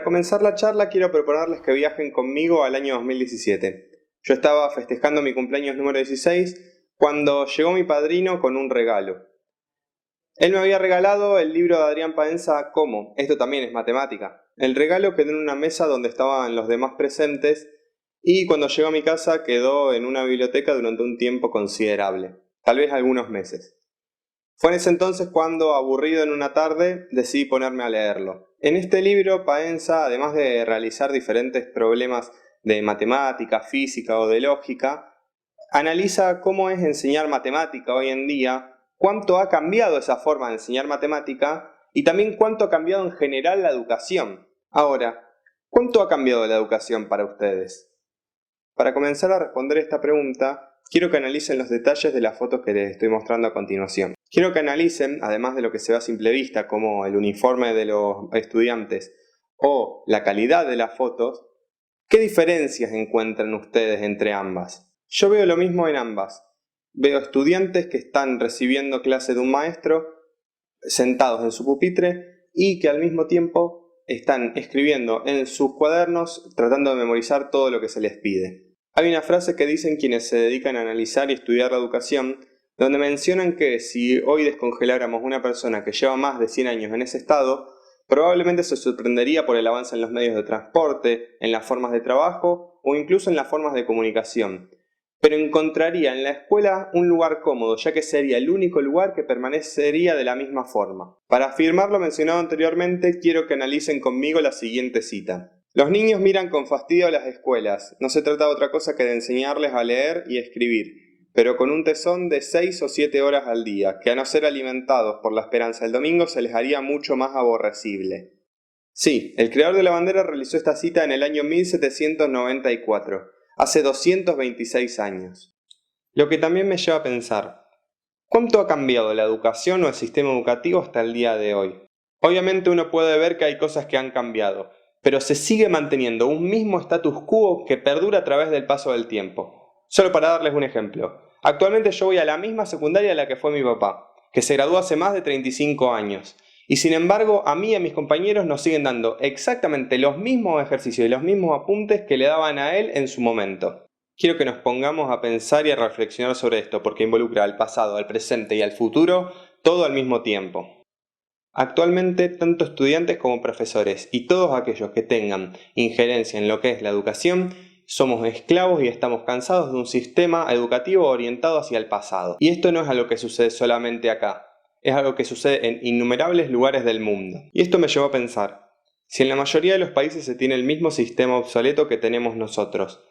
Para comenzar la charla quiero proponerles que viajen conmigo al año 2017. Yo estaba festejando mi cumpleaños número 16 cuando llegó mi padrino con un regalo. Él me había regalado el libro de Adrián Paenza ¿Cómo? Esto también es matemática. El regalo quedó en una mesa donde estaban los demás presentes y cuando llegó a mi casa quedó en una biblioteca durante un tiempo considerable, tal vez algunos meses. Fue en ese entonces cuando, aburrido en una tarde, decidí ponerme a leerlo. En este libro, Paenza, además de realizar diferentes problemas de matemática, física o de lógica, analiza cómo es enseñar matemática hoy en día, cuánto ha cambiado esa forma de enseñar matemática y también cuánto ha cambiado en general la educación. Ahora, ¿cuánto ha cambiado la educación para ustedes? Para comenzar a responder esta pregunta, quiero que analicen los detalles de las fotos que les estoy mostrando a continuación. Quiero que analicen, además de lo que se ve a simple vista, como el uniforme de los estudiantes o la calidad de las fotos, ¿qué diferencias encuentran ustedes entre ambas? Yo veo lo mismo en ambas. Veo estudiantes que están recibiendo clase de un maestro, sentados en su pupitre, y que al mismo tiempo están escribiendo en sus cuadernos tratando de memorizar todo lo que se les pide. Hay una frase que dicen quienes se dedican a analizar y estudiar la educación, donde mencionan que si hoy descongeláramos una persona que lleva más de 100 años en ese estado, probablemente se sorprendería por el avance en los medios de transporte, en las formas de trabajo o incluso en las formas de comunicación. Pero encontraría en la escuela un lugar cómodo, ya que sería el único lugar que permanecería de la misma forma. Para afirmar lo mencionado anteriormente, quiero que analicen conmigo la siguiente cita. Los niños miran con fastidio a las escuelas. No se trata de otra cosa que de enseñarles a leer y escribir, pero con un tesón de 6 o 7 horas al día, que a no ser alimentados por la esperanza del domingo se les haría mucho más aborrecible. Sí, el creador de la bandera realizó esta cita en el año 1794. Hace 226 años. Lo que también me lleva a pensar, ¿cuánto ha cambiado la educación o el sistema educativo hasta el día de hoy? Obviamente uno puede ver que hay cosas que han cambiado, pero se sigue manteniendo un mismo status quo que perdura a través del paso del tiempo. Solo para darles un ejemplo, actualmente yo voy a la misma secundaria a la que fue mi papá, que se graduó hace más de 35 años. Y sin embargo, a mí y a mis compañeros nos siguen dando exactamente los mismos ejercicios y los mismos apuntes que le daban a él en su momento. Quiero que nos pongamos a pensar y a reflexionar sobre esto, porque involucra al pasado, al presente y al futuro, todo al mismo tiempo. Actualmente, tanto estudiantes como profesores y todos aquellos que tengan injerencia en lo que es la educación, somos esclavos y estamos cansados de un sistema educativo orientado hacia el pasado. Y esto no es algo que sucede solamente acá. Es algo que sucede en innumerables lugares del mundo. Y esto me llevó a pensar, si en la mayoría de los países se tiene el mismo sistema obsoleto que tenemos nosotros,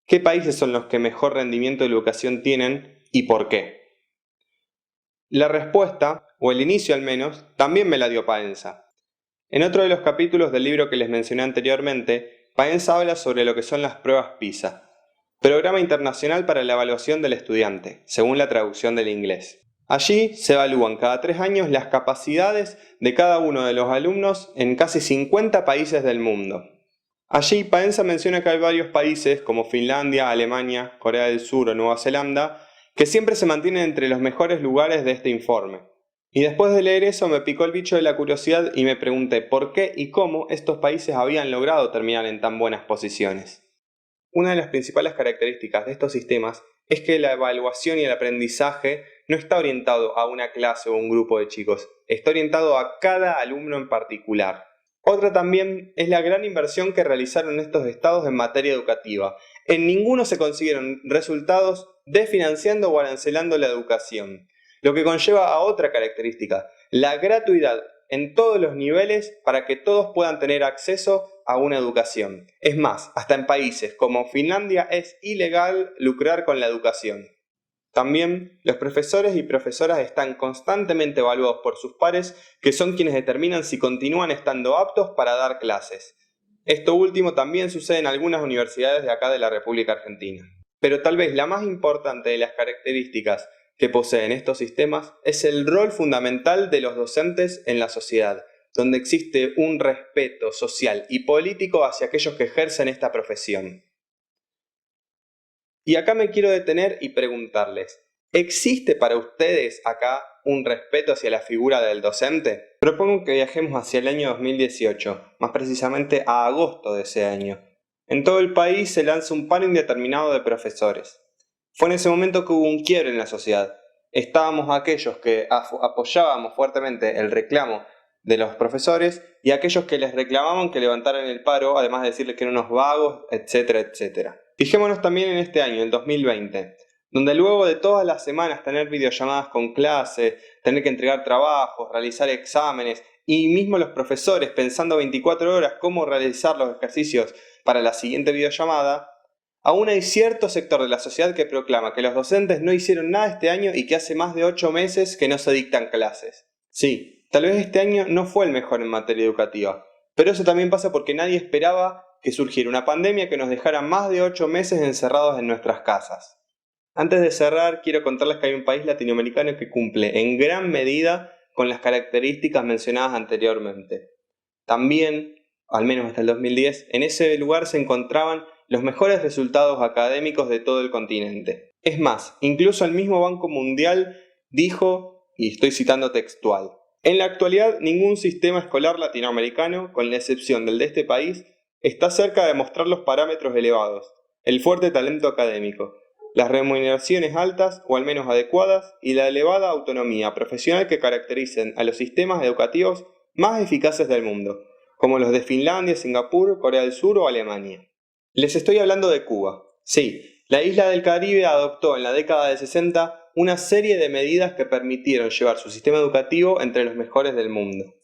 ¿qué países son los que mejor rendimiento de educación tienen y por qué? La respuesta, o el inicio al menos, también me la dio Paenza. En otro de los capítulos del libro que les mencioné anteriormente, Paenza habla sobre lo que son las pruebas PISA, Programa Internacional para la Evaluación del Estudiante, según la traducción del inglés. Allí se evalúan cada 3 años las capacidades de cada uno de los alumnos en casi 50 países del mundo. Allí Paenza menciona que hay varios países como Finlandia, Alemania, Corea del Sur o Nueva Zelanda que siempre se mantienen entre los mejores lugares de este informe. Y después de leer eso me picó el bicho de la curiosidad y me pregunté por qué y cómo estos países habían logrado terminar en tan buenas posiciones. Una de las principales características de estos sistemas es que la evaluación y el aprendizaje no está orientado a una clase o un grupo de chicos, está orientado a cada alumno en particular. Otra también es la gran inversión que realizaron estos estados en materia educativa. En ninguno se consiguieron resultados desfinanciando o arancelando la educación, lo que conlleva a otra característica, la gratuidad en todos los niveles para que todos puedan tener acceso a una educación. Es más, hasta en países como Finlandia es ilegal lucrar con la educación. También los profesores y profesoras están constantemente evaluados por sus pares, que son quienes determinan si continúan estando aptos para dar clases. Esto último también sucede en algunas universidades de acá de la República Argentina. Pero tal vez la más importante de las características que poseen estos sistemas es el rol fundamental de los docentes en la sociedad, donde existe un respeto social y político hacia aquellos que ejercen esta profesión. Y acá me quiero detener y preguntarles, ¿existe para ustedes acá un respeto hacia la figura del docente, propongo que viajemos hacia el año 2018, más precisamente a agosto de ese año. En todo el país se lanza un paro indeterminado de profesores. Fue en ese momento que hubo un quiebre en la sociedad. Estábamos aquellos que apoyábamos fuertemente el reclamo de los profesores y aquellos que les reclamaban que levantaran el paro, además de decirles que eran unos vagos, etcétera, etcétera. Fijémonos también en este año, el 2020, donde luego de todas las semanas tener videollamadas con clase, tener que entregar trabajos, realizar exámenes y mismo los profesores pensando 24 horas cómo realizar los ejercicios para la siguiente videollamada, aún hay cierto sector de la sociedad que proclama que los docentes no hicieron nada este año y que hace más de 8 meses que no se dictan clases. Sí, tal vez este año no fue el mejor en materia educativa, pero eso también pasa porque nadie esperaba que surgiera una pandemia que nos dejara más de 8 meses encerrados en nuestras casas. Antes de cerrar, quiero contarles que hay un país latinoamericano que cumple en gran medida con las características mencionadas anteriormente. También, al menos hasta el 2010, en ese lugar se encontraban los mejores resultados académicos de todo el continente. Es más, incluso el mismo Banco Mundial dijo, y estoy citando textual, en la actualidad ningún sistema escolar latinoamericano, con la excepción del de este país, está cerca de mostrar los parámetros elevados, el fuerte talento académico, las remuneraciones altas o al menos adecuadas y la elevada autonomía profesional que caracterizan a los sistemas educativos más eficaces del mundo, como los de Finlandia, Singapur, Corea del Sur o Alemania. Les estoy hablando de Cuba. Sí, la isla del Caribe adoptó en la década de 60 una serie de medidas que permitieron llevar su sistema educativo entre los mejores del mundo.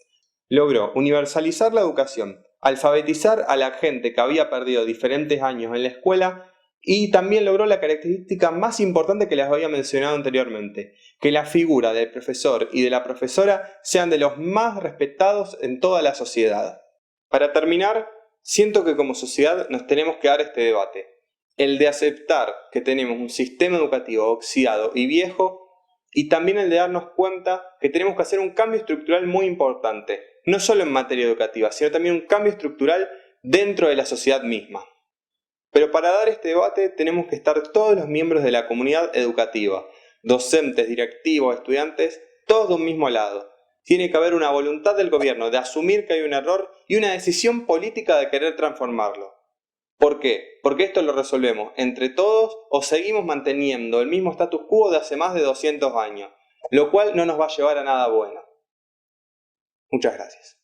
Logró universalizar la educación, alfabetizar a la gente que había perdido diferentes años en la escuela y también logró la característica más importante que les había mencionado anteriormente, que la figura del profesor y de la profesora sean de los más respetados en toda la sociedad. Para terminar, siento que como sociedad nos tenemos que dar este debate, el de aceptar que tenemos un sistema educativo oxidado y viejo y también el de darnos cuenta que tenemos que hacer un cambio estructural muy importante, no solo en materia educativa, sino también un cambio estructural dentro de la sociedad misma. Pero para dar este debate tenemos que estar todos los miembros de la comunidad educativa, docentes, directivos, estudiantes, todos de un mismo lado. Tiene que haber una voluntad del gobierno de asumir que hay un error y una decisión política de querer transformarlo. ¿Por qué? Porque esto lo resolvemos entre todos o seguimos manteniendo el mismo status quo de hace más de 200 años, lo cual no nos va a llevar a nada bueno. Muchas gracias.